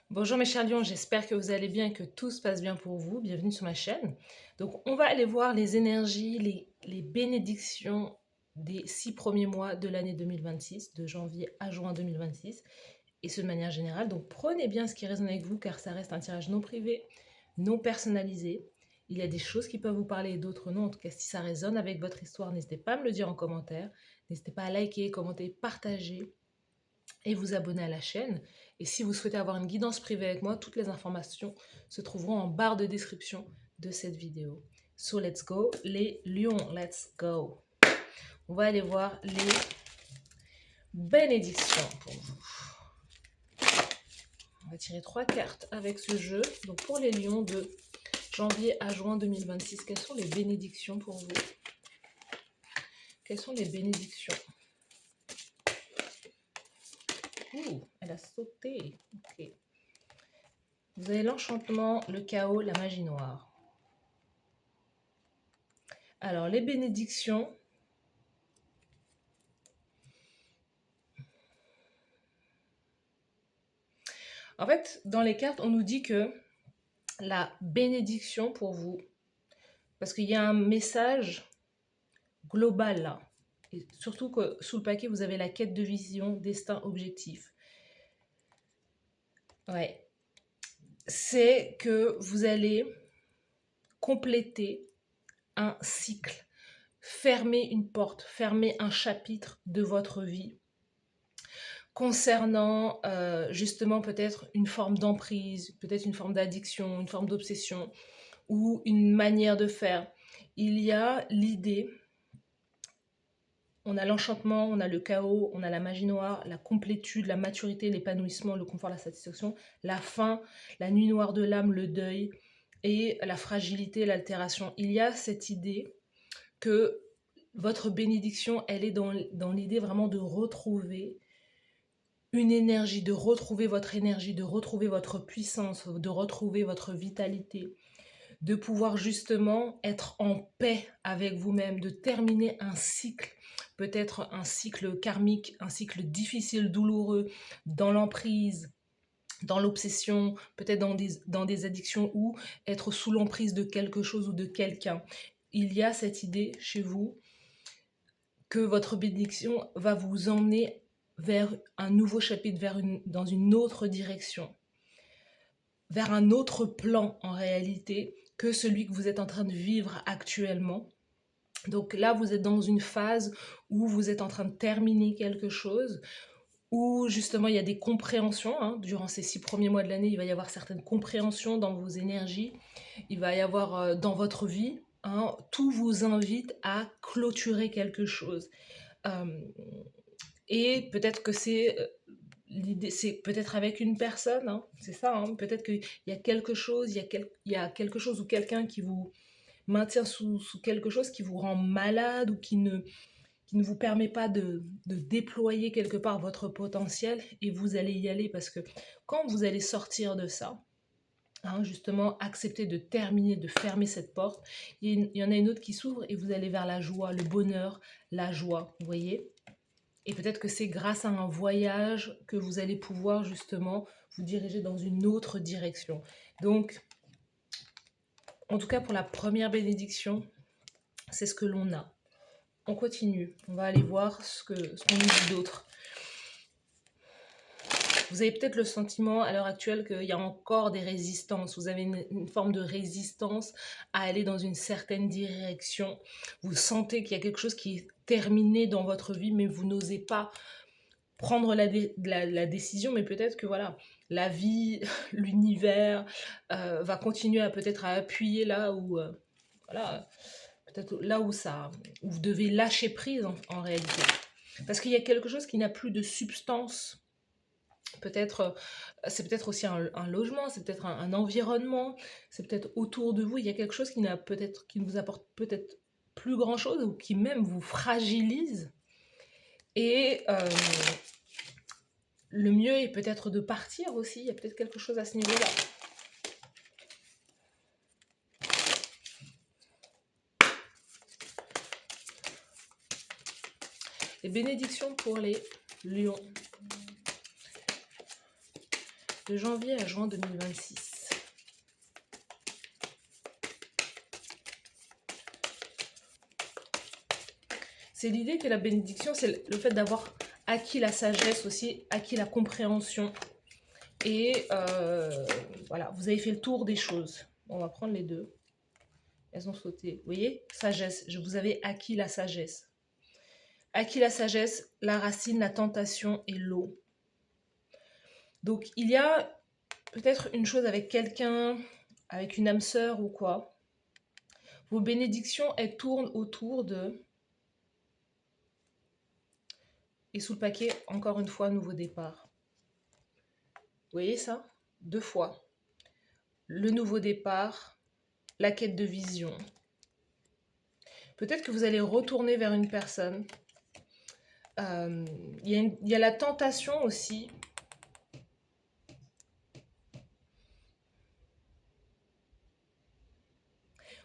Bonjour mes chers lions, j'espère que vous allez bien et que tout se passe bien pour vous. Bienvenue sur ma chaîne. Donc on va aller voir les énergies, les bénédictions des 6 premiers mois de l'année 2026, de janvier à juin 2026, et ce de manière générale. Donc prenez bien ce qui résonne avec vous car ça reste un tirage non privé, non personnalisé. Il y a des choses qui peuvent vous parler et d'autres non. En tout cas, si ça résonne avec votre histoire, n'hésitez pas à me le dire en commentaire. N'hésitez pas à liker, commenter, partager et vous abonner à la chaîne. Et si vous souhaitez avoir une guidance privée avec moi, toutes les informations se trouveront en barre de description de cette vidéo. So let's go, les lions, let's go. On va aller voir les bénédictions pour vous. On va tirer 3 cartes avec ce jeu. Donc pour les lions de janvier à juin 2026, quelles sont les bénédictions pour vous? Quelles sont les bénédictions? Ouh, elle a sauté. Ok. Vous avez l'enchantement, le chaos, la magie noire. Alors, les bénédictions. En fait, dans les cartes, on nous dit que la bénédiction pour vous, parce qu'il y a un message global là. Et surtout que sous le paquet, vous avez la quête de vision, destin, objectif. Ouais. C'est que vous allez compléter un cycle, fermer une porte, fermer un chapitre de votre vie concernant justement peut-être une forme d'emprise, peut-être une forme d'addiction, une forme d'obsession ou une manière de faire. Il y a l'idée, on a l'enchantement, on a le chaos, on a la magie noire, la complétude, la maturité, l'épanouissement, le confort, la satisfaction, la fin, la nuit noire de l'âme, le deuil et la fragilité, l'altération. Il y a cette idée que votre bénédiction, elle est dans l'idée vraiment de retrouver une énergie, de retrouver votre énergie, de retrouver votre puissance, de retrouver votre vitalité, de pouvoir justement être en paix avec vous-même, de terminer un cycle, peut-être un cycle karmique, un cycle difficile, douloureux, dans l'emprise, dans l'obsession, peut-être dans des addictions ou être sous l'emprise de quelque chose ou de quelqu'un. Il y a cette idée chez vous que votre bénédiction va vous emmener vers un nouveau chapitre, dans une autre direction, vers un autre plan en réalité que celui que vous êtes en train de vivre actuellement. Donc là, vous êtes dans une phase où vous êtes en train de terminer quelque chose, où justement il y a des compréhensions. Durant ces 6 premiers mois de l'année, il va y avoir certaines compréhensions dans vos énergies, il va y avoir dans votre vie. Tout vous invite à clôturer quelque chose. Et peut-être que l'idée, c'est peut-être avec une personne, c'est ça. Peut-être qu'il y a quelque chose, il y a quelque chose ou quelqu'un qui vous maintient sous quelque chose qui vous rend malade ou qui ne vous permet pas de déployer quelque part votre potentiel, et vous allez y aller parce que quand vous allez sortir de ça, justement, accepter de terminer, de fermer cette porte, il y en a une autre qui s'ouvre et vous allez vers la joie, le bonheur, la joie, vous voyez. Et peut-être que c'est grâce à un voyage que vous allez pouvoir justement vous diriger dans une autre direction. Donc, en tout cas pour la première bénédiction, c'est ce que l'on a. On continue, on va aller voir ce qu'on nous dit d'autre. Vous avez peut-être le sentiment à l'heure actuelle qu'il y a encore des résistances. Vous avez une forme de résistance à aller dans une certaine direction. Vous sentez qu'il y a quelque chose qui est terminé dans votre vie, mais vous n'osez pas prendre la décision. Mais peut-être que voilà, la vie, l'univers va continuer à peut-être à appuyer là où... voilà, peut-être là où vous devez lâcher prise en réalité. Parce qu'il y a quelque chose qui n'a plus de substance. Peut-être, c'est peut-être aussi un logement, c'est peut-être un environnement, c'est peut-être autour de vous, il y a quelque chose qui ne vous apporte peut-être plus grand-chose ou qui même vous fragilise. Et le mieux est peut-être de partir aussi, il y a peut-être quelque chose à ce niveau-là. Les bénédictions pour les lions. de janvier à juin 2026. C'est l'idée que la bénédiction, c'est le fait d'avoir acquis la sagesse aussi, acquis la compréhension. Et voilà, vous avez fait le tour des choses. On va prendre les deux. Elles ont sauté. Vous voyez, sagesse. Vous avez acquis la sagesse. Acquis la sagesse, la racine, la tentation et l'eau. Donc, il y a peut-être une chose avec quelqu'un, avec une âme sœur ou quoi. Vos bénédictions, elles tournent autour de... Et sous le paquet, encore une fois, nouveau départ. Vous voyez ça? 2 fois. Le nouveau départ, la quête de vision. Peut-être que vous allez retourner vers une personne. Il y a la tentation aussi.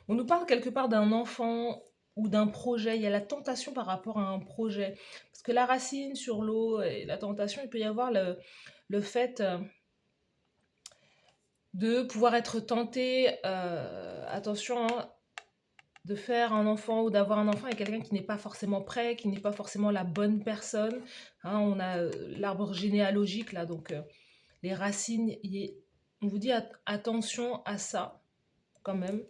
On nous parle quelque part d'un enfant ou d'un projet. Il y a la tentation par rapport à un projet. Parce que la racine sur l'eau et la tentation, il peut y avoir le fait de pouvoir être tenté, attention, hein, de faire un enfant ou d'avoir un enfant avec quelqu'un qui n'est pas forcément prêt, qui n'est pas forcément la bonne personne. Hein, on a l'arbre généalogique là, donc les racines, on vous dit attention à ça quand même.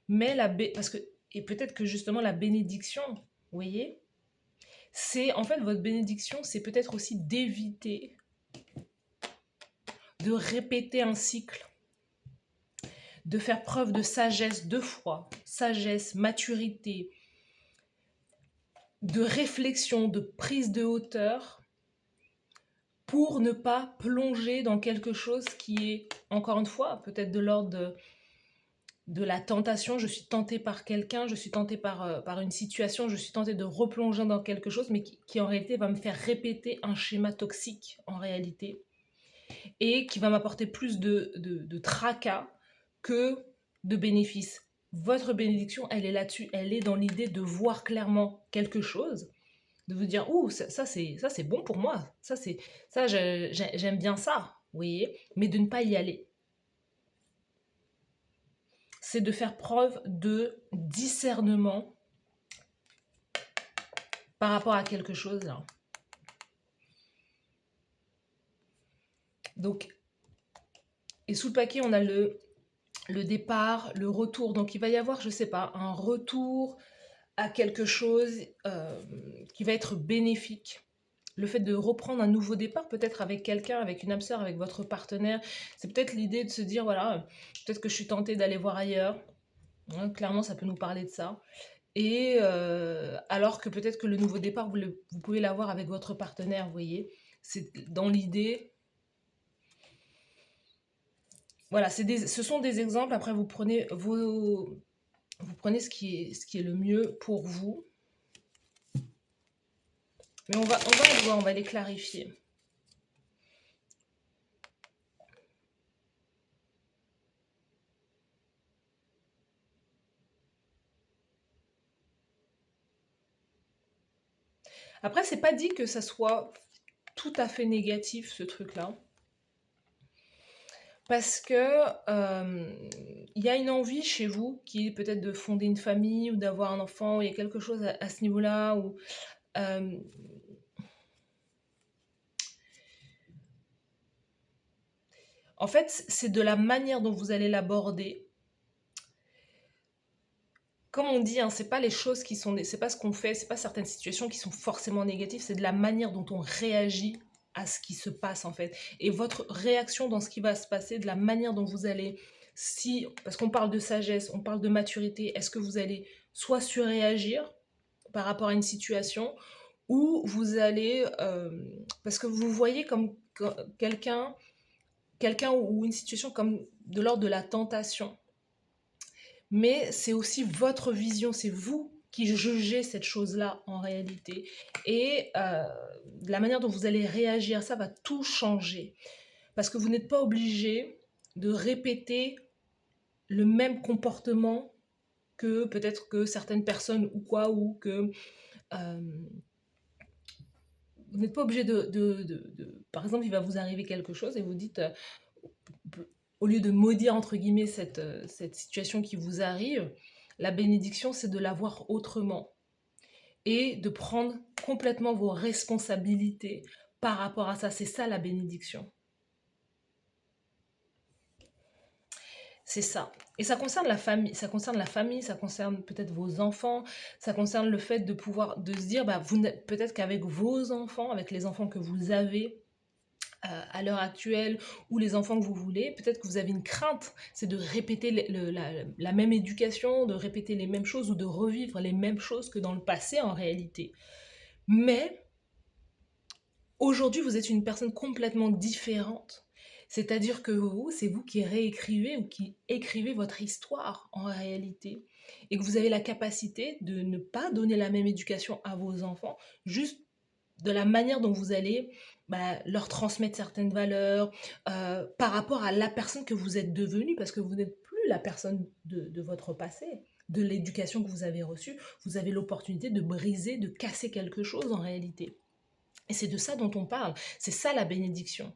Mais parce que, et peut-être que justement la bénédiction, vous voyez, c'est en fait votre bénédiction, c'est peut-être aussi d'éviter de répéter un cycle, de faire preuve de sagesse 2 fois, sagesse, maturité, de réflexion, de prise de hauteur, pour ne pas plonger dans quelque chose qui est, encore une fois, peut-être de l'ordre de la tentation. Je suis tentée par quelqu'un, je suis tentée par une situation, je suis tentée de replonger dans quelque chose, mais qui en réalité va me faire répéter un schéma toxique en réalité, et qui va m'apporter plus de tracas que de bénéfices. Votre bénédiction, elle est là-dessus, elle est dans l'idée de voir clairement quelque chose, de vous dire ouh, ça c'est bon pour moi, ça j'aime bien ça, vous voyez, mais de ne pas y aller. C'est de faire preuve de discernement par rapport à quelque chose là. Donc, et sous le paquet, on a le départ, le retour. Donc, il va y avoir, je sais pas, un retour à quelque chose qui va être bénéfique. Le fait de reprendre un nouveau départ, peut-être avec quelqu'un, avec une âme sœur, avec votre partenaire, c'est peut-être l'idée de se dire, voilà, peut-être que je suis tentée d'aller voir ailleurs. Hein, clairement, ça peut nous parler de ça. Et alors que peut-être que le nouveau départ, vous pouvez l'avoir avec votre partenaire, vous voyez. C'est dans l'idée. Voilà, ce sont des exemples. Après, vous prenez ce qui est le mieux pour vous. Mais on va les voir, on va les clarifier. Après, c'est pas dit que ça soit tout à fait négatif, ce truc-là. Parce que il y a une envie chez vous qui est peut-être de fonder une famille ou d'avoir un enfant. Il y a quelque chose à ce niveau-là où en fait, c'est de la manière dont vous allez l'aborder. Comme on dit, hein, c'est pas les choses qui sont, c'est pas ce qu'on fait, c'est pas certaines situations qui sont forcément négatives, c'est de la manière dont on réagit à ce qui se passe en fait. Et votre réaction dans ce qui va se passer, de la manière dont vous allez, parce qu'on parle de sagesse, on parle de maturité, est-ce que vous allez soit surréagir par rapport à une situation, ou vous allez, parce que vous voyez comme quelqu'un ou une situation comme de l'ordre de la tentation. Mais c'est aussi votre vision, c'est vous qui jugez cette chose-là en réalité. Et la manière dont vous allez réagir, ça va tout changer. Parce que vous n'êtes pas obligé de répéter le même comportement que peut-être que certaines personnes ou quoi, ou que vous n'êtes pas obligé par exemple, il va vous arriver quelque chose et vous dites au lieu de maudire entre guillemets cette situation qui vous arrive, la bénédiction, c'est de la voir autrement et de prendre complètement vos responsabilités par rapport à ça. C'est ça la bénédiction. C'est ça. Et ça concerne la famille, ça concerne peut-être vos enfants, ça concerne le fait de pouvoir, de se dire, bah, peut-être qu'avec vos enfants, avec les enfants que vous avez à l'heure actuelle, ou les enfants que vous voulez, peut-être que vous avez une crainte, c'est de répéter la même éducation, de répéter les mêmes choses, ou de revivre les mêmes choses que dans le passé en réalité. Mais aujourd'hui, vous êtes une personne complètement différente. C'est-à-dire que vous, c'est vous qui réécrivez ou qui écrivez votre histoire en réalité. Et que vous avez la capacité de ne pas donner la même éducation à vos enfants, juste de la manière dont vous allez leur transmettre certaines valeurs par rapport à la personne que vous êtes devenue, parce que vous n'êtes plus la personne de votre passé, de l'éducation que vous avez reçue. Vous avez l'opportunité de briser, de casser quelque chose en réalité. Et c'est de ça dont on parle. C'est ça la bénédiction.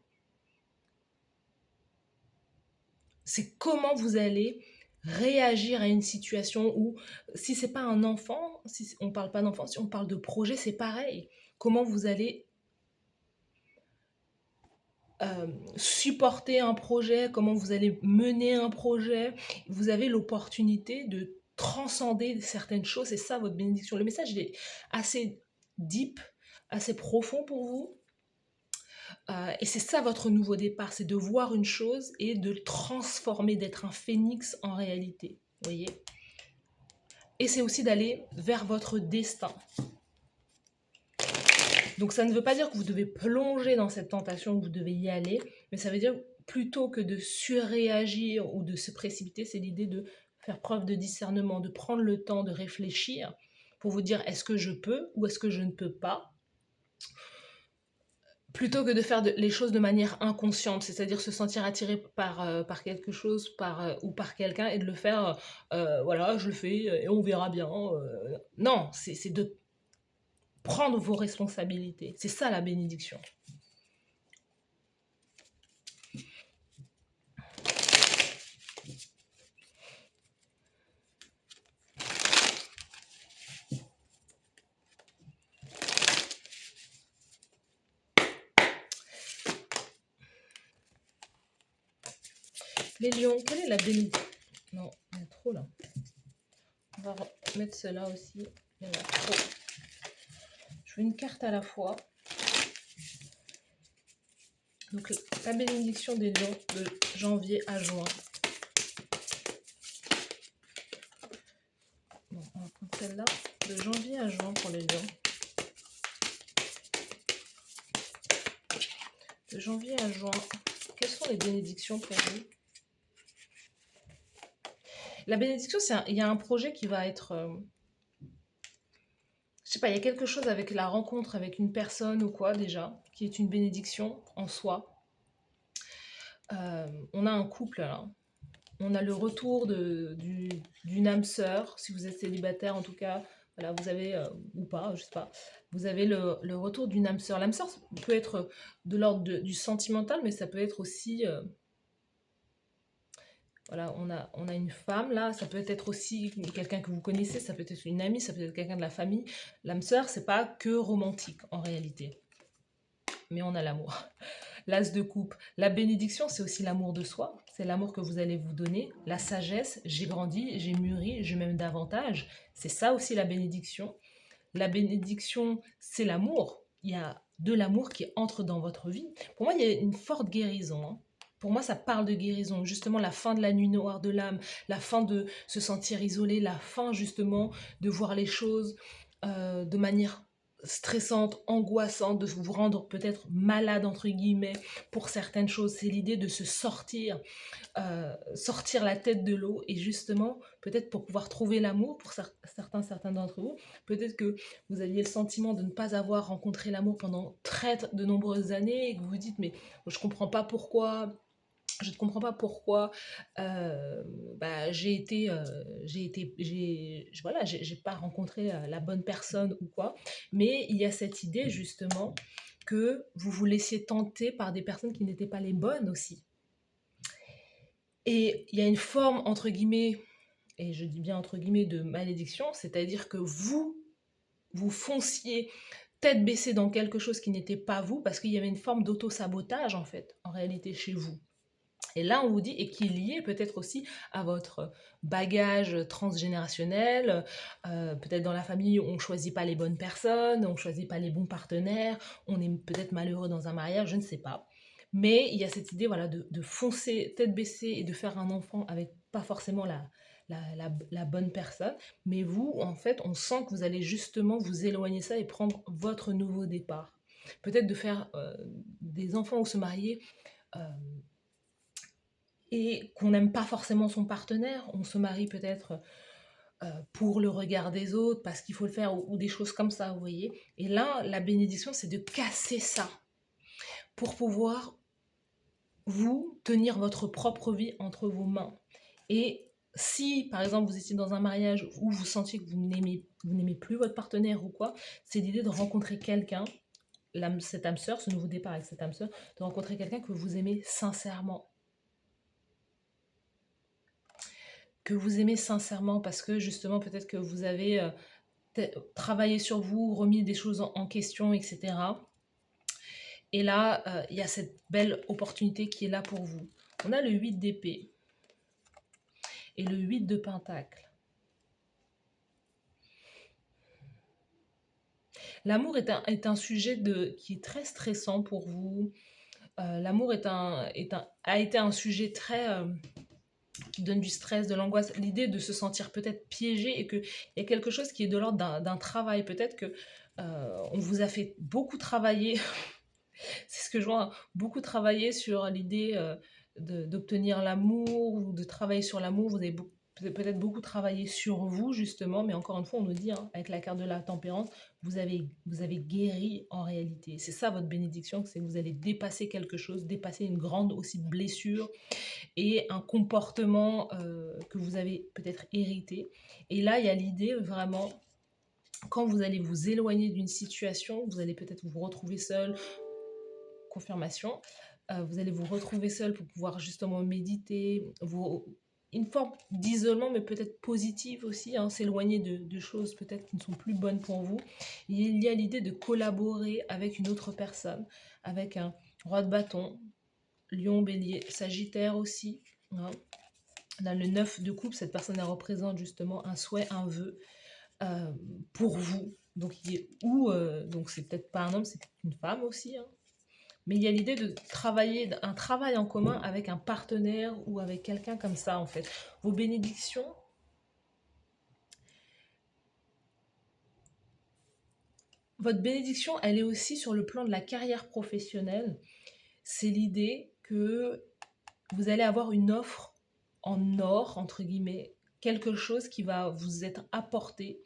C'est comment vous allez réagir à une situation où, si c'est pas un enfant, si on parle pas d'enfant, si on parle de projet, c'est pareil. Comment vous allez supporter un projet, comment vous allez mener un projet. Vous avez l'opportunité de transcender certaines choses. C'est ça votre bénédiction. Le message il est assez deep, assez profond pour vous. Et c'est ça votre nouveau départ, c'est de voir une chose et de le transformer, d'être un phénix en réalité. Vous voyez? Et c'est aussi d'aller vers votre destin. Donc ça ne veut pas dire que vous devez plonger dans cette tentation, que vous devez y aller, mais ça veut dire plutôt que de surréagir ou de se précipiter, c'est l'idée de faire preuve de discernement, de prendre le temps de réfléchir pour vous dire est-ce que je peux ou est-ce que je ne peux pas, plutôt que de faire les choses de manière inconsciente, c'est-à-dire se sentir attiré par quelque chose ou par quelqu'un et de le faire, voilà, je le fais et on verra bien. Non, c'est de prendre vos responsabilités. C'est ça la bénédiction. Les lions, quelle est la bénédiction? Non, il y en a trop là. On va mettre cela aussi. Il y en a trop. Je veux une carte à la fois. Donc la bénédiction des lions de janvier à juin. Bon, on va prendre celle-là. De janvier à juin pour les lions. De janvier à juin, quelles sont les bénédictions pour vous? La bénédiction, il y a un projet qui va être... je sais pas, il y a quelque chose avec la rencontre avec une personne ou quoi déjà, qui est une bénédiction en soi. On a un couple là. On a le retour d'une âme sœur, si vous êtes célibataire en tout cas, voilà, vous avez, ou pas, je sais pas, vous avez le retour d'une âme sœur. L'âme sœur peut être de l'ordre du sentimental, mais ça peut être aussi... voilà, on a une femme là, ça peut être aussi quelqu'un que vous connaissez, ça peut être une amie, ça peut être quelqu'un de la famille. L'âme sœur, c'est pas que romantique en réalité, mais on a l'amour. L'as de coupe, la bénédiction, c'est aussi l'amour de soi, c'est l'amour que vous allez vous donner, la sagesse, j'ai grandi, j'ai mûri, je m'aime davantage, c'est ça aussi la bénédiction. La bénédiction, c'est l'amour, il y a de l'amour qui entre dans votre vie. Pour moi, il y a une forte guérison, hein. Pour moi, ça parle de guérison, justement la fin de la nuit noire de l'âme, la fin de se sentir isolé, la fin justement de voir les choses de manière stressante, angoissante, de vous rendre peut-être malade entre guillemets pour certaines choses. C'est l'idée de se sortir, sortir la tête de l'eau et justement peut-être pour pouvoir trouver l'amour pour certains d'entre vous. Peut-être que vous aviez le sentiment de ne pas avoir rencontré l'amour pendant de nombreuses années et que vous vous dites mais je comprends pas pourquoi. Je ne comprends pas pourquoi voilà, j'ai pas rencontré la bonne personne ou quoi. Mais il y a cette idée justement que vous vous laissiez tenter par des personnes qui n'étaient pas les bonnes aussi. Et il y a une forme, entre guillemets, et je dis bien entre guillemets, de malédiction, c'est-à-dire que vous fonciez tête baissée dans quelque chose qui n'était pas vous, parce qu'il y avait une forme d'auto-sabotage, en fait, en réalité, chez vous. Et là, on vous dit, et qui est lié peut-être aussi à votre bagage transgénérationnel, peut-être dans la famille, on ne choisit pas les bonnes personnes, on ne choisit pas les bons partenaires, on est peut-être malheureux dans un mariage, je ne sais pas. Mais il y a cette idée, voilà, de foncer tête baissée et de faire un enfant avec pas forcément la bonne personne. Mais vous, en fait, on sent que vous allez justement vous éloigner de ça et prendre votre nouveau départ. Peut-être de faire des enfants ou se marier euh, et qu'on n'aime pas forcément son partenaire. On se marie peut-être pour le regard des autres, parce qu'il faut le faire, ou des choses comme ça, vous voyez. Et là, la bénédiction, c'est de casser ça pour pouvoir vous tenir votre propre vie entre vos mains. Et si, par exemple, vous étiez dans un mariage où vous sentiez que vous n'aimez plus votre partenaire ou quoi, c'est l'idée de rencontrer quelqu'un, cette âme sœur, ce nouveau départ avec cette âme sœur, de rencontrer quelqu'un que vous aimez sincèrement. Que vous aimez sincèrement, parce que justement, peut-être que vous avez travaillé sur vous, remis des choses en question, etc. Et là, il y a cette belle opportunité qui est là pour vous. On a le 8 d'épée et le 8 de pentacle. L'amour est un sujet qui est très stressant pour vous. L'amour a été un sujet très... qui donne du stress, de l'angoisse, l'idée de se sentir peut-être piégé et qu'il y a quelque chose qui est de l'ordre d'un travail. Peut-être que on vous a fait beaucoup travailler, c'est ce que je vois, hein, beaucoup travailler sur l'idée d'obtenir l'amour ou de travailler sur l'amour. Vous avez peut-être beaucoup travaillé sur vous, justement, mais encore une fois, on nous dit, hein, avec la carte de la tempérance, vous avez guéri en réalité. C'est ça votre bénédiction, c'est que vous allez dépasser quelque chose, dépasser une grande aussi blessure, et un comportement que vous avez peut-être hérité. Et là, il y a l'idée vraiment, quand vous allez vous éloigner d'une situation, vous allez peut-être vous retrouver seul, confirmation, vous allez vous retrouver seul pour pouvoir justement méditer, une forme d'isolement, mais peut-être positive aussi, hein, s'éloigner de choses peut-être qui ne sont plus bonnes pour vous. Il y a l'idée de collaborer avec une autre personne, avec un roi de bâton, lion, bélier, sagittaire aussi, hein. On a le 9 de coupe, cette personne elle représente justement un souhait, un vœu euh, pour vous. Donc, donc c'est peut-être pas un homme, c'est peut-être une femme aussi, hein. Mais il y a l'idée de travailler, un travail en commun avec un partenaire ou avec quelqu'un comme ça, en fait. Vos bénédictions, votre bénédiction, elle est aussi sur le plan de la carrière professionnelle. C'est l'idée que vous allez avoir une offre en or, entre guillemets, quelque chose qui va vous être apporté.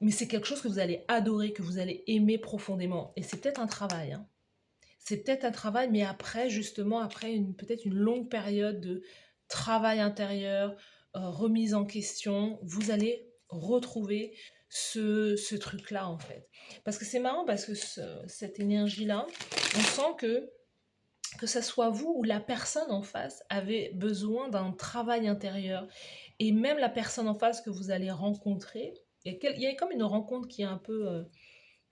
Mais c'est quelque chose que vous allez adorer, que vous allez aimer profondément. Et c'est peut-être un travail, hein. C'est peut-être un travail, mais après, justement, après peut-être une longue période de travail intérieur, remise en question, vous allez retrouver ce truc-là, en fait. Parce que c'est marrant, parce que cette énergie-là, on sent que ça soit vous ou la personne en face avait besoin d'un travail intérieur. Et même la personne en face que vous allez rencontrer, il y a comme une rencontre qui est un peu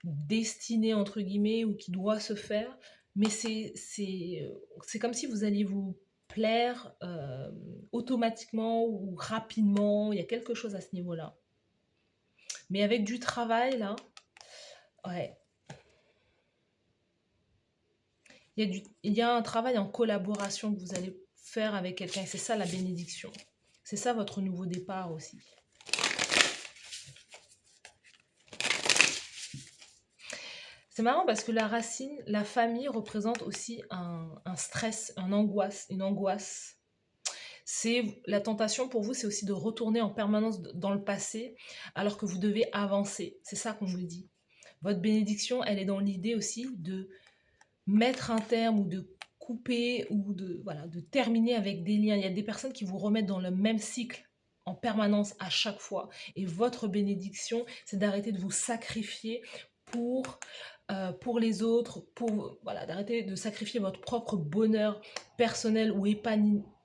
destinée, entre guillemets, ou qui doit se faire, mais c'est comme si vous alliez vous plaire automatiquement ou rapidement. Il y a quelque chose à ce niveau-là. Mais avec du travail, là, ouais, il y a un travail en collaboration que vous allez faire avec quelqu'un. Et c'est ça la bénédiction. C'est ça votre nouveau départ aussi. C'est marrant parce que la racine, la famille représente aussi un stress, une angoisse. C'est la tentation pour vous, c'est aussi de retourner en permanence dans le passé alors que vous devez avancer. C'est ça qu'on vous dit. Votre bénédiction, elle est dans l'idée aussi de mettre un terme ou de couper ou de terminer avec des liens. Il y a des personnes qui vous remettent dans le même cycle en permanence à chaque fois. Et votre bénédiction, c'est d'arrêter de vous sacrifier pour pour les autres, pour voilà, d'arrêter de sacrifier votre propre bonheur personnel ou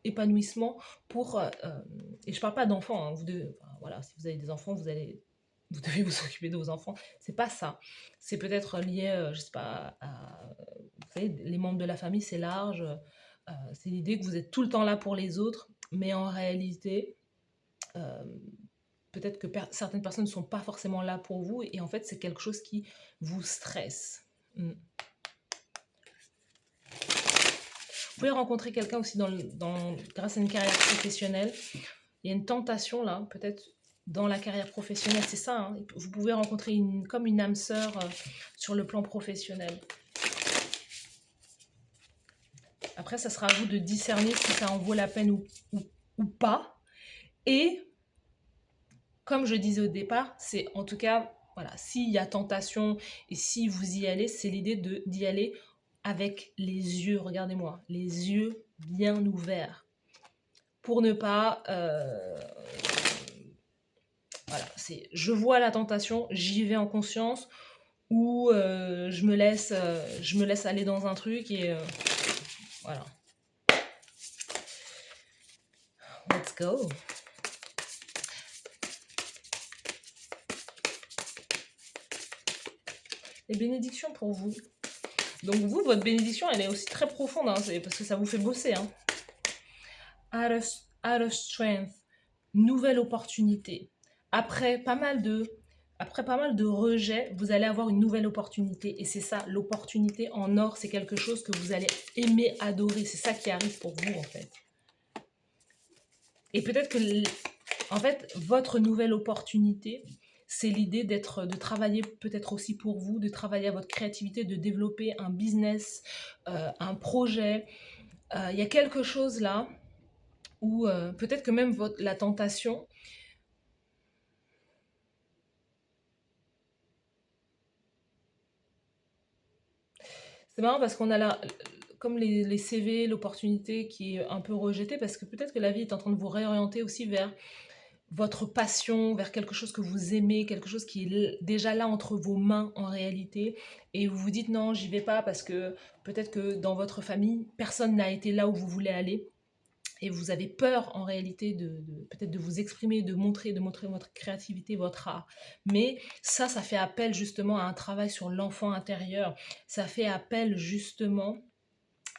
épanouissement pour et je parle pas d'enfants, hein, vous devez, enfin, voilà, si vous avez des enfants, vous devez vous occuper de vos enfants. C'est pas ça. C'est peut-être lié, je sais pas, vous savez, les membres de la famille, c'est large. C'est l'idée que vous êtes tout le temps là pour les autres, mais en réalité, euh, peut-être que certaines personnes ne sont pas forcément là pour vous et en fait, c'est quelque chose qui vous stresse. Mm. Vous pouvez rencontrer quelqu'un aussi grâce à une carrière professionnelle. Il y a une tentation là, peut-être dans la carrière professionnelle, c'est ça. Hein. Vous pouvez rencontrer comme une âme sœur sur le plan professionnel. Après, ça sera à vous de discerner si ça en vaut la peine ou pas. Et comme je disais au départ, c'est en tout cas, voilà, s'il y a tentation et si vous y allez, c'est l'idée d'y aller avec les yeux, regardez-moi, les yeux bien ouverts. Pour ne pas... voilà, je vois la tentation, j'y vais en conscience, ou je me laisse aller dans un truc et voilà. Let's go. Les bénédictions pour vous. Donc vous, votre bénédiction, elle est aussi très profonde, hein, parce que ça vous fait bosser. Hein. Out of strength, nouvelle opportunité. Après pas mal de rejets, vous allez avoir une nouvelle opportunité. Et c'est ça, l'opportunité en or, c'est quelque chose que vous allez aimer, adorer. C'est ça qui arrive pour vous, en fait. Et peut-être que, en fait, votre nouvelle opportunité, c'est l'idée de travailler peut-être aussi pour vous, de travailler à votre créativité, de développer un business, un projet. Il y a quelque chose là où peut-être que même la tentation, c'est marrant parce qu'on a comme les CV, l'opportunité qui est un peu rejetée parce que peut-être que la vie est en train de vous réorienter aussi vers votre passion, vers quelque chose que vous aimez, quelque chose qui est déjà là entre vos mains en réalité, et vous vous dites non, j'y vais pas parce que peut-être que dans votre famille, personne n'a été là où vous voulez aller, et vous avez peur en réalité peut-être de vous exprimer, de montrer votre créativité, votre art. Mais ça fait appel justement à un travail sur l'enfant intérieur, ça fait appel justement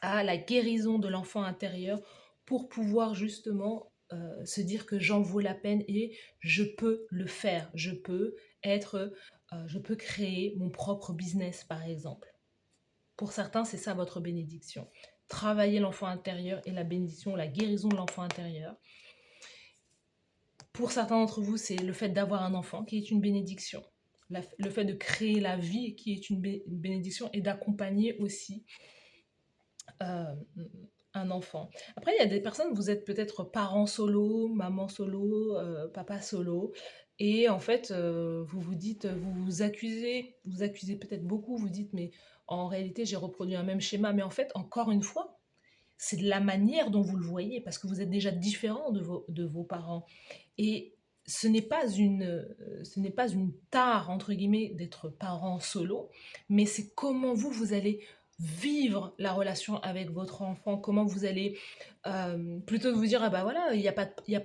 à la guérison de l'enfant intérieur pour pouvoir justement se dire que j'en vaux la peine et je peux le faire, je peux créer mon propre business par exemple. Pour certains, c'est ça votre bénédiction. Travailler l'enfant intérieur et la bénédiction, la guérison de l'enfant intérieur. Pour certains d'entre vous, c'est le fait d'avoir un enfant qui est une bénédiction. Le fait de créer la vie qui est une bénédiction et d'accompagner aussi un enfant. Après, il y a des personnes, vous êtes peut-être parents solo, maman solo, papa solo, et en fait, vous vous dites, vous accusez peut-être beaucoup, vous dites, mais en réalité, j'ai reproduit un même schéma, mais en fait, encore une fois, c'est de la manière dont vous le voyez, parce que vous êtes déjà différent de vos parents. Et ce n'est pas une tare, entre guillemets, d'être parent solo, mais c'est comment vous allez vivre la relation avec votre enfant, comment vous allez, plutôt que vous dire, ah bah voilà, peut-être qu'il n'y a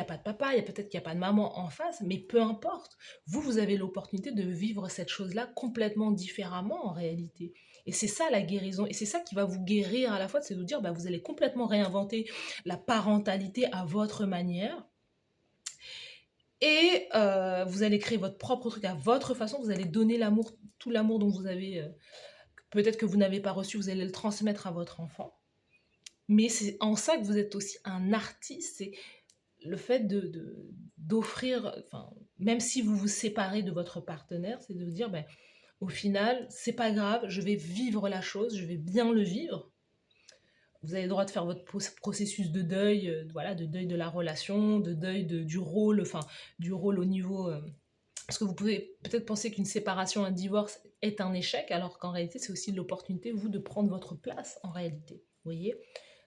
pas de papa, peut-être qu'il n'y a pas de maman en face, mais peu importe, vous avez l'opportunité de vivre cette chose-là complètement différemment en réalité. Et c'est ça la guérison, et c'est ça qui va vous guérir à la fois, c'est de vous dire, bah, vous allez complètement réinventer la parentalité à votre manière, et vous allez créer votre propre truc à votre façon, vous allez donner l'amour, tout l'amour dont vous avez, peut-être que vous n'avez pas reçu, vous allez le transmettre à votre enfant. Mais c'est en ça que vous êtes aussi un artiste, c'est le fait d'offrir, enfin, même si vous vous séparez de votre partenaire, c'est de vous dire, ben, au final, c'est pas grave, je vais vivre la chose, je vais bien le vivre. Vous avez le droit de faire votre processus de deuil, voilà, de deuil de la relation, de deuil du rôle, enfin, du rôle au niveau... parce que vous pouvez peut-être penser qu'une séparation, un divorce est un échec, alors qu'en réalité, c'est aussi l'opportunité, vous, de prendre votre place, en réalité. Vous voyez?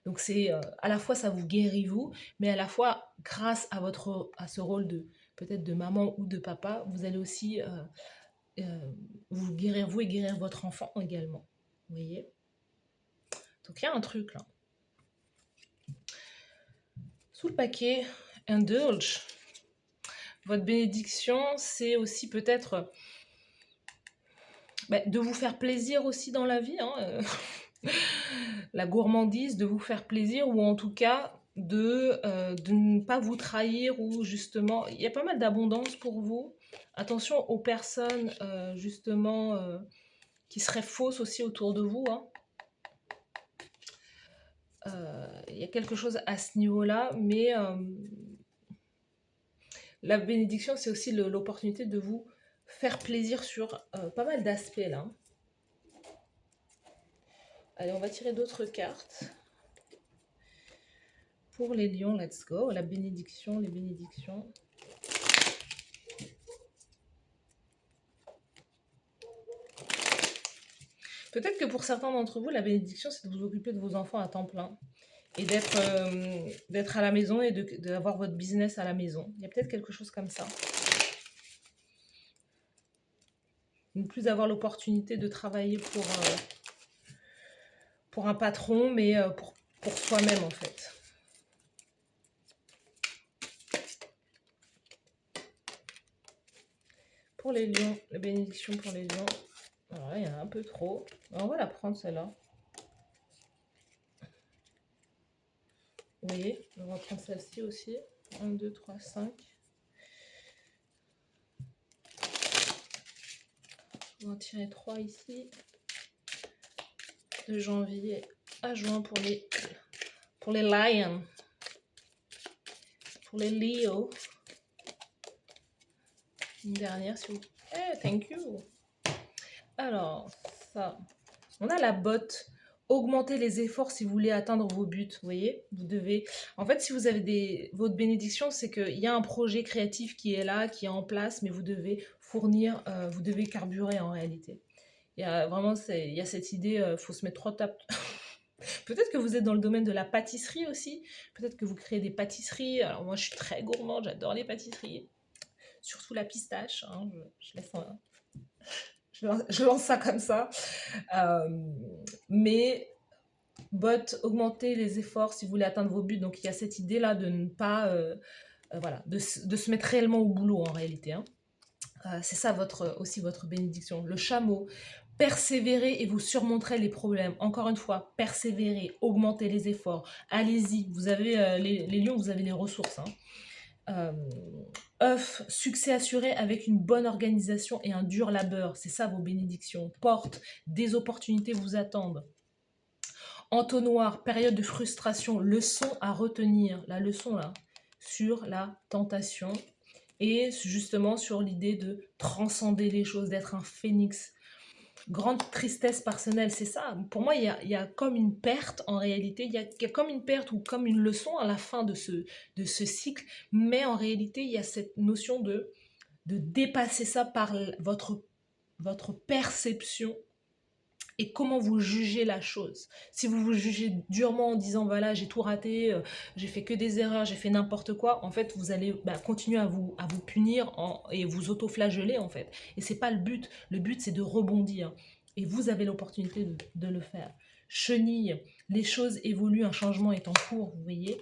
Donc c'est à la fois ça vous guérit vous, mais à la fois grâce à ce rôle de peut-être de maman ou de papa, vous allez aussi vous guérir vous et guérir votre enfant également. Vous voyez? Donc il y a un truc là. Sous le paquet, indulge. Votre bénédiction, c'est aussi peut-être de vous faire plaisir aussi dans la vie. Hein, la gourmandise, de vous faire plaisir, ou en tout cas de ne pas vous trahir, ou justement, il y a pas mal d'abondance pour vous. Attention aux personnes justement qui seraient fausses aussi autour de vous. Hein. Il y a quelque chose à ce niveau-là, mais la bénédiction, c'est aussi l'opportunité de vous faire plaisir sur pas mal d'aspects là. Allez, on va tirer d'autres cartes. Pour les lions, let's go. La bénédiction, les bénédictions. Peut-être que pour certains d'entre vous, la bénédiction, c'est de vous occuper de vos enfants à temps plein. Et d'être à la maison et d'avoir votre business à la maison. Il y a peut-être quelque chose comme ça. Ne plus avoir l'opportunité de travailler pour un patron, mais pour soi-même en fait. Pour les lions, la bénédiction pour les lions. Alors là, il y en a un peu trop. On va la prendre celle-là. Vous voyez, on va prendre celle-ci aussi. 1, 2, 3, 5. On va en tirer 3 ici. De janvier à juin pour les lions. Pour les Leo. Une dernière, s'il vous plaît. Thank you. Alors, ça. On a la botte. Augmentez les efforts si vous voulez atteindre vos buts. Vous voyez, vous devez... En fait, si vous avez votre bénédiction, c'est qu'il y a un projet créatif qui est là, qui est en place, mais vous devez fournir, vous devez carburer en réalité. Il y a vraiment il y a cette idée, faut se mettre 3 tapes. Peut-être que vous êtes dans le domaine de la pâtisserie aussi. Peut-être que vous créez des pâtisseries. Alors moi, je suis très gourmande, j'adore les pâtisseries. Surtout la pistache. Hein. Je lance ça comme ça. Mais augmentez les efforts si vous voulez atteindre vos buts. Donc il y a cette idée-là de ne pas... voilà, de se mettre réellement au boulot en réalité. Hein. C'est ça aussi votre bénédiction. Le chameau. Persévérez et vous surmonterez les problèmes. Encore une fois, persévérez, augmentez les efforts. Allez-y, vous avez les lions, vous avez les ressources. Hein. œuf, succès assuré avec une bonne organisation et un dur labeur. C'est ça vos bénédictions. Porte, des opportunités vous attendent. Entonnoir, période de frustration, leçon à retenir. La leçon là, sur la tentation. Et justement sur l'idée de transcender les choses, d'être un phénix. Grande tristesse personnelle, c'est ça. Pour moi, il y a comme une perte en réalité. Il y a comme une perte ou comme une leçon à la fin de ce cycle. Mais en réalité, il y a cette notion de dépasser ça par votre perception et comment vous jugez la chose. Si vous vous jugez durement en disant voilà, j'ai tout raté, j'ai fait que des erreurs, j'ai fait n'importe quoi, en fait vous allez continuer à vous punir et vous auto-flageller en fait. Et c'est pas le but. Le but c'est de rebondir. Et vous avez l'opportunité de le faire. Chenille, les choses évoluent, un changement est en cours, vous voyez.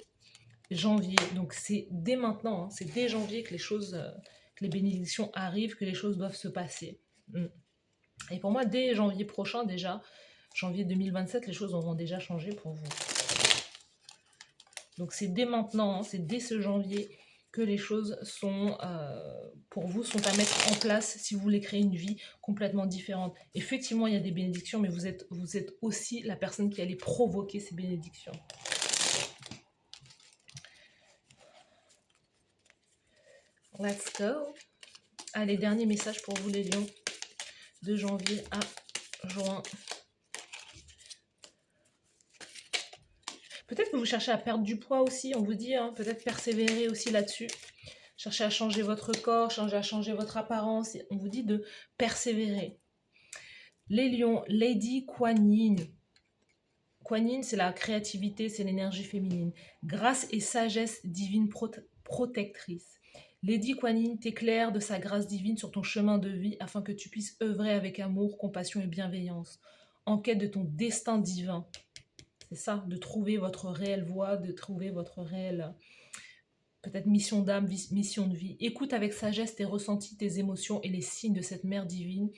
Janvier, donc c'est dès maintenant, hein, c'est dès janvier que les choses, que les bénédictions arrivent, que les choses doivent se passer. Et pour moi, dès janvier prochain, déjà, janvier 2027, les choses auront déjà changé pour vous. Donc c'est dès maintenant, hein, c'est dès ce janvier que les choses sont, pour vous, sont à mettre en place si vous voulez créer une vie complètement différente. Effectivement, il y a des bénédictions, mais vous êtes aussi la personne qui allait provoquer ces bénédictions. Let's go. Allez, dernier message pour vous les lions, de janvier à juin. Peut-être que vous cherchez à perdre du poids aussi, on vous dit, hein, peut-être persévérer aussi là-dessus. Cherchez à changer votre corps, cherchez à changer votre apparence, on vous dit de persévérer. Les lions, Lady Kuan Yin. Kuan Yin, c'est la créativité, c'est l'énergie féminine. Grâce et sagesse divine protectrice. Lady Kuan Yin t'éclaire de sa grâce divine sur ton chemin de vie afin que tu puisses œuvrer avec amour, compassion et bienveillance, en quête de ton destin divin. C'est ça, de trouver votre réelle voie, de trouver votre réelle peut-être mission d'âme, mission de vie. Écoute avec sagesse tes ressentis, tes émotions et les signes de cette mère divine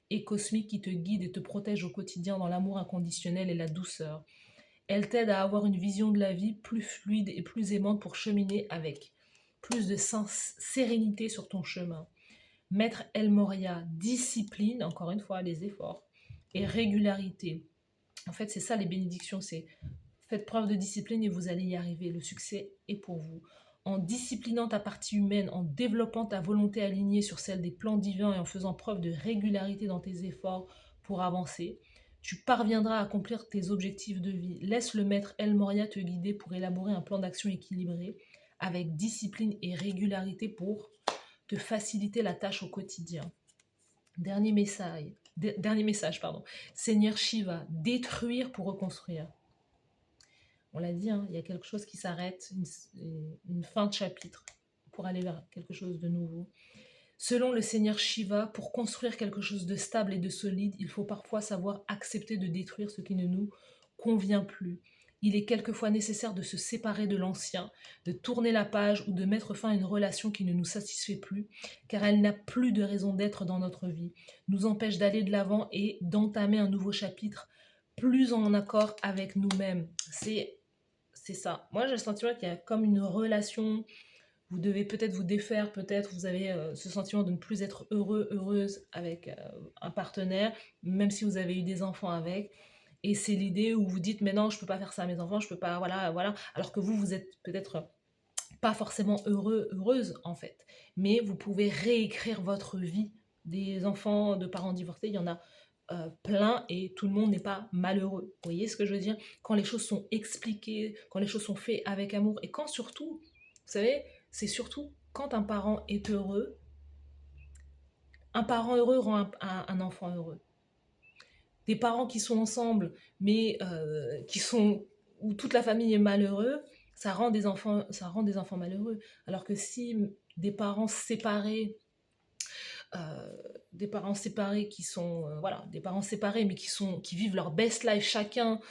et cosmique qui te guide et te protège au quotidien dans l'amour inconditionnel et la douceur. Elle t'aide à avoir une vision de la vie plus fluide et plus aimante pour cheminer avec plus de sérénité sur ton chemin. Maître El Moria, discipline, encore une fois, les efforts, et régularité. En fait, c'est ça les bénédictions, c'est faites preuve de discipline et vous allez y arriver. Le succès est pour vous. En disciplinant ta partie humaine, en développant ta volonté alignée sur celle des plans divins et en faisant preuve de régularité dans tes efforts pour avancer, tu parviendras à accomplir tes objectifs de vie. Laisse le maître El Moria te guider pour élaborer un plan d'action équilibré avec discipline et régularité pour te faciliter la tâche au quotidien. Dernier message, pardon. Seigneur Shiva, détruire pour reconstruire. On l'a dit, hein, il y a quelque chose qui s'arrête, une fin de chapitre pour aller vers quelque chose de nouveau. Selon le Seigneur Shiva, pour construire quelque chose de stable et de solide, il faut parfois savoir accepter de détruire ce qui ne nous convient plus. Il est quelquefois nécessaire de se séparer de l'ancien, de tourner la page ou de mettre fin à une relation qui ne nous satisfait plus, car elle n'a plus de raison d'être dans notre vie, nous empêche d'aller de l'avant et d'entamer un nouveau chapitre plus en accord avec nous-mêmes. C'est ça. Moi, j'ai le sentiment qu'il y a comme une relation, vous devez peut-être vous défaire, peut-être vous avez ce sentiment de ne plus être heureux, heureuse avec un partenaire, même si vous avez eu des enfants avec. Et c'est l'idée où vous dites, mais non, je peux pas faire ça à mes enfants, je peux pas, voilà, voilà. Alors que vous êtes peut-être pas forcément heureux, heureuse en fait. Mais vous pouvez réécrire votre vie. Des enfants de parents divorcés, il y en a plein et tout le monde n'est pas malheureux. Vous voyez ce que je veux dire? Quand les choses sont expliquées, quand les choses sont faites avec amour et quand surtout, vous savez, c'est surtout quand un parent est heureux, un parent heureux rend un enfant heureux. Des parents qui sont ensemble, mais où toute la famille est malheureux, ça rend des enfants malheureux. Alors que si des parents séparés, qui sont voilà, des parents séparés mais qui vivent leur best life chacun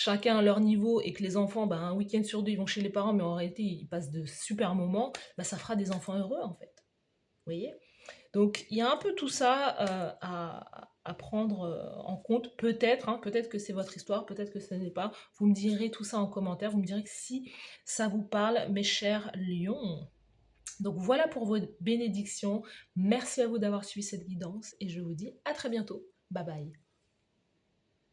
à leur niveau et que les enfants un week-end sur deux ils vont chez les parents mais en réalité ils passent de super moments, ça fera des enfants heureux en fait. Vous voyez? Donc il y a un peu tout ça à prendre en compte. Peut-être, hein, peut-être que c'est votre histoire, peut-être que ce n'est pas. Vous me direz tout ça en commentaire. Vous me direz que si ça vous parle, mes chers lions. Donc voilà pour vos bénédictions. Merci à vous d'avoir suivi cette guidance et je vous dis à très bientôt. Bye bye.